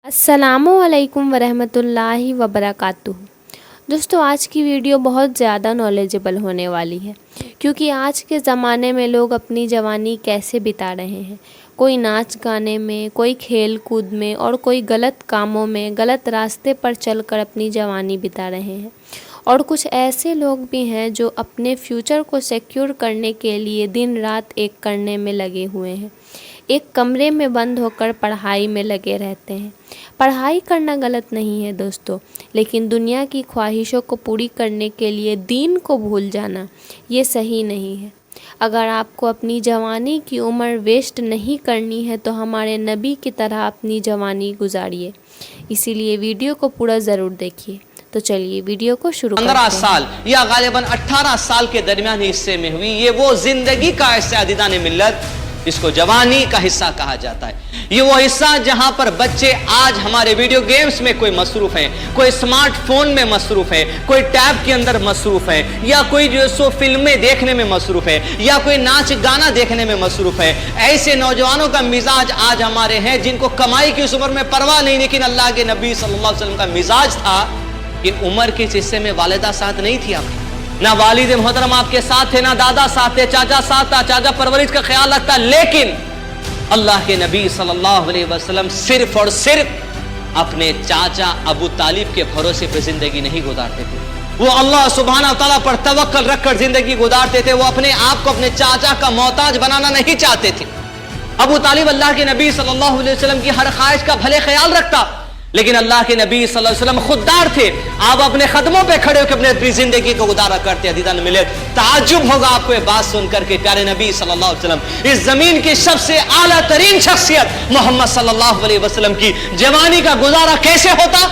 السلام علیکم ورحمۃ اللہ وبرکاتہ۔ دوستو، آج کی ویڈیو بہت زیادہ نالجبل ہونے والی ہے، کیونکہ آج کے زمانے میں لوگ اپنی جوانی کیسے بتا رہے ہیں۔ کوئی ناچ گانے میں، کوئی کھیل کود میں اور کوئی غلط کاموں میں، غلط راستے پر چل کر اپنی جوانی بتا رہے ہیں۔ اور کچھ ایسے لوگ بھی ہیں جو اپنے فیوچر کو سیکیور کرنے کے لیے دن رات ایک کرنے میں لگے ہوئے ہیں، ایک کمرے میں بند ہو کر پڑھائی میں لگے رہتے ہیں۔ پڑھائی کرنا غلط نہیں ہے دوستو، لیکن دنیا کی خواہشوں کو پوری کرنے کے لیے دین کو بھول جانا یہ صحیح نہیں ہے۔ اگر آپ کو اپنی جوانی کی عمر ویسٹ نہیں کرنی ہے تو ہمارے نبی کی طرح اپنی جوانی گزاریے، اسی لیے ویڈیو کو پورا ضرور دیکھیے۔ تو چلیے ویڈیو کو شروع کرتے ہیں۔ 15 سال یا غالباً 18 سال کے درمیانی حصے میں ہوئی یہ وہ زندگی کا حصہ دیدان ملت جس کو جوانی کا حصہ کہا جاتا ہے۔ یہ وہ حصہ جہاں پر بچے آج ہمارے ویڈیو گیمز میں کوئی مصروف ہیں، کوئی سمارٹ فون میں مصروف ہے، کوئی ٹیب کے اندر مصروف ہے، یا کوئی جو سو فلمیں دیکھنے میں مصروف ہے، یا کوئی ناچ گانا دیکھنے میں مصروف ہے۔ ایسے نوجوانوں کا مزاج آج ہمارے ہیں جن کو کمائی کی اس عمر میں پرواہ نہیں، لیکن اللہ کے نبی صلی اللہ علیہ وسلم کا مزاج تھا کہ عمر کے حصے میں والدہ ساتھ نہیں تھی، آپ نہ والد محترم آپ کے ساتھ تھے، نہ دادا ساتھ تھے، چاچا ساتھ تھا، چاچا پرورش کا خیال رکھتا، لیکن اللہ کے نبی صلی اللہ علیہ وسلم صرف اور صرف اپنے چاچا ابو طالب کے بھروسے پہ زندگی نہیں گزارتے تھے۔ وہ اللہ سبحانہ تعالیٰ پر توکل رکھ کر زندگی گزارتے تھے۔ وہ اپنے آپ کو اپنے چاچا کا محتاج بنانا نہیں چاہتے تھے۔ ابو طالب اللہ کے نبی صلی اللہ علیہ وسلم کی ہر خواہش کا بھلے خیال رکھتا، لیکن اللہ کے نبی صلی اللہ علیہ وسلم خوددار تھے۔ آپ اپنے قدموں پہ کھڑے ہو کے اپنی زندگی کو گزارا کرتے ہیں۔ عزیزان ملت، تعجب ہوگا آپ کو یہ بات سن کر کہ پیارے نبی صلی اللہ علیہ وسلم، اس زمین کی سب سے اعلیٰ ترین شخصیت محمد صلی اللہ علیہ وسلم کی جوانی کا گزارا کیسے ہوتا؟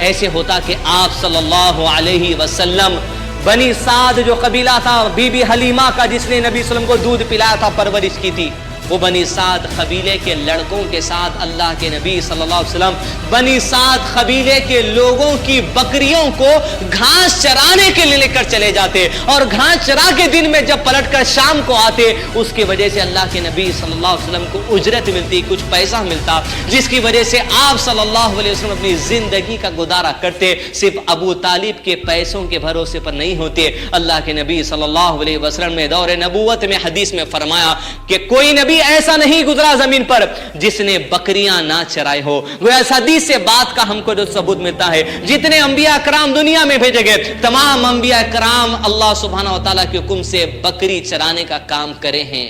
ایسے ہوتا کہ آپ صلی اللہ علیہ وسلم بنی سعد جو قبیلہ تھا بی بی حلیمہ کا، جس نے نبی صلی اللہ علیہ وسلم کو دودھ پلایا تھا، پرورش کی تھی، وہ بنی سعد قبیلے کے لڑکوں کے ساتھ اللہ کے نبی صلی اللہ علیہ وسلم بنی سعد قبیلے کے لوگوں کی بکریوں کو گھاس چرانے کے لیے لے کر چلے جاتے، اور گھاس چرا کے دن میں جب پلٹ کر شام کو آتے، اس کی وجہ سے اللہ کے نبی صلی اللہ علیہ وسلم کو اجرت ملتی، کچھ پیسہ ملتا، جس کی وجہ سے آپ صلی اللہ علیہ وسلم اپنی زندگی کا گزارا کرتے۔ صرف ابو طالب کے پیسوں کے بھروسے پر نہیں ہوتے۔ اللہ کے نبی صلی اللہ علیہ وسلم نے دور نبوت میں حدیث میں فرمایا کہ کوئی نبی ایسا نہیں گزرا زمین پر جس نے بکریاں نہ چرائے ہو۔ وہ اس حدیث سے بات کا ہم کو جو ثبوت ملتا ہے، جتنے انبیاء کرام دنیا میں بھیجے گئے، تمام انبیاء کرام اللہ سبحانہ وتعالیٰ کے حکم سے بکری چرانے کا کام کرے ہیں۔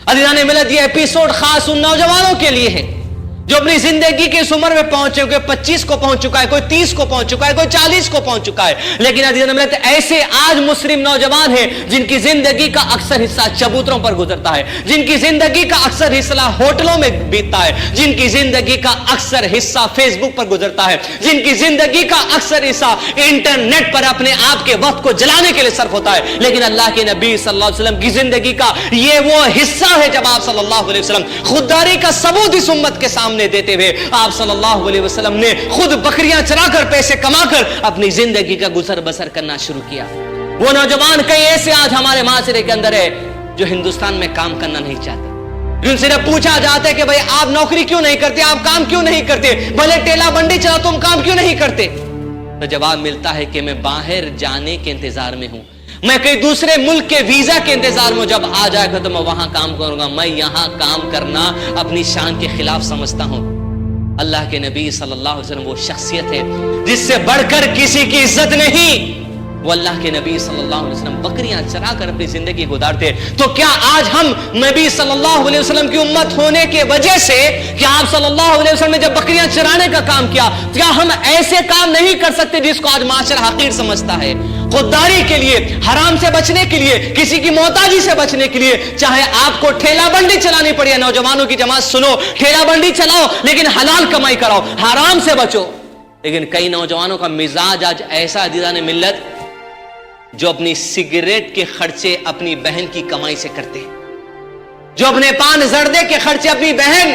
عزیزان ملت، یہ ایپیسوڈ خاص ان نوجوانوں کے لیے ہے جو اپنی زندگی کے اس عمر میں پہنچے، کوئی 25 کو پہنچ چکا ہے، کوئی 30 کو پہنچ چکا ہے، کوئی 40 کو پہنچ چکا ہے، لیکن عزیزان ملت، ایسے آج مسلم نوجوان ہیں جن کی زندگی کا اکثر حصہ چبوتروں پر گزرتا ہے، جن کی زندگی کا اکثر حصہ ہوٹلوں میں بیتتا ہے، جن کی زندگی کا اکثر حصہ فیس بک پر گزرتا ہے، جن کی زندگی کا اکثر حصہ انٹرنیٹ پر اپنے آپ کے وقت کو جلانے کے لیے صرف ہوتا ہے۔ لیکن اللہ کے نبی صلی اللہ علیہ وسلم کی زندگی کا یہ وہ حصہ ہے جب آپ صلی اللہ علیہ وسلم خودداری کا ثبوت اس امت کے سامنے دیتے ہوئے آپ صلی اللہ علیہ وسلم نے خود بکریاں چرا کر پیسے کما کر اپنی زندگی کا گزر بسر کرنا شروع کیا۔ وہ نوجوان کئی ایسے آج ہمارے معاشرے کے اندر ہے جو ہندوستان میں کام کرنا نہیں چاہتے، جن سے پوچھا جاتا ہے کہ بھئی آپ نوکری کیوں نہیں کرتے، آپ کام کیوں نہیں کرتے، بھلے ٹیلا بنڈی چلا تم کام کیوں نہیں کرتے؟ تو جواب ملتا ہے کہ میں باہر جانے کے انتظار میں ہوں، میں کئی دوسرے ملک کے ویزا کے انتظار میں، جب آ جائے گا تو میں وہاں کام کروں گا، میں یہاں کام کرنا اپنی شان کے خلاف سمجھتا ہوں۔ اللہ کے نبی صلی اللہ علیہ وسلم وہ شخصیت ہے جس سے بڑھ کر کسی کی عزت نہیں۔ وہ اللہ کے نبی صلی اللہ علیہ وسلم بکریاں چرا کر اپنی زندگی گزارتے۔ تو کیا آج ہم نبی صلی اللہ علیہ وسلم کی امت ہونے کے وجہ سے کہ آپ صلی اللہ علیہ وسلم نے جب بکریاں چرانے کا کام کیا، کیا ہم ایسے کام نہیں کر سکتے جس کو آج معاشرہ حقیر سمجھتا ہے؟ خودداری کے لیے، حرام سے بچنے کے لیے، کسی کی محتاجی سے بچنے کے لیے، چاہے آپ کو ٹھیلا بنڈی چلانی پڑے، نوجوانوں کی جماعت سنو، ٹھیلا بنڈی چلاؤ لیکن حلال کمائی کراؤ، حرام سے بچو۔ لیکن کئی نوجوانوں کا مزاج آج ایسا عزیزان ملت جو اپنی سگریٹ کے خرچے اپنی بہن کی کمائی سے کرتے ہیں، جو اپنے پان زردے کے خرچے اپنی بہن